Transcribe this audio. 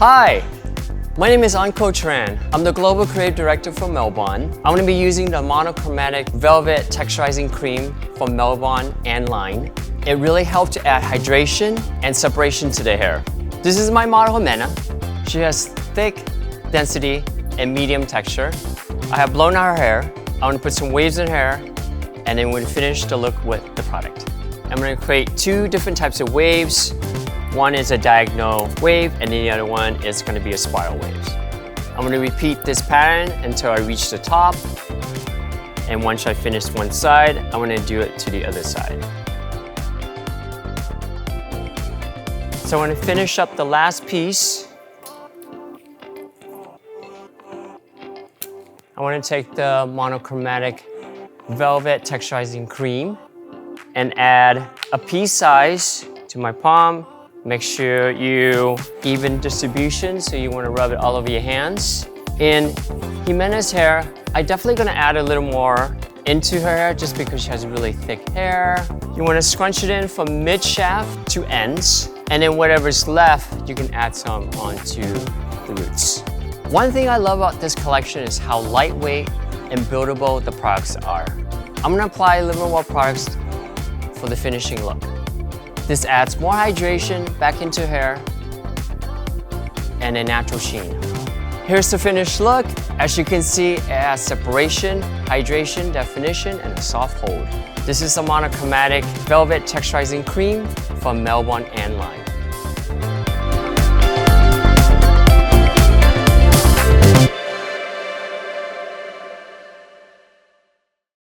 Hi, my name is Anko Tran. I'm the Global Creative Director for Melbourne. I'm going to be using the monochromatic velvet texturizing cream from Melbourne and Line. It really helped to add hydration and separation to the hair. This is my model Jimena. She has thick density and medium texture. I have blown out her hair. I want to put some waves in her hair and then we'll finish the look with the product. I'm going to create two different types of waves. One is a diagonal wave and the other one is going to be a spiral wave. I'm going to repeat this pattern until I reach the top. And once I finish one side, I'm going to do it to the other side. So I'm going to finish up the last piece. I want to take the monochromatic velvet texturizing cream and add a pea size to my palm. Make sure you even distribution, so you want to rub it all over your hands. In Jimena's hair, I'm definitely going to add a little more into her hair just because she has really thick hair. You want to scrunch it in from mid-shaft to ends, and then whatever's left, you can add some onto the roots. One thing I love about this collection is how lightweight and buildable the products are. I'm going to apply a little more products for the finishing look. This adds more hydration back into hair and a natural sheen. Here's the finished look. As you can see, it has separation, hydration, definition, and a soft hold. This is a monochromatic velvet texturizing cream from Melbourne and Line.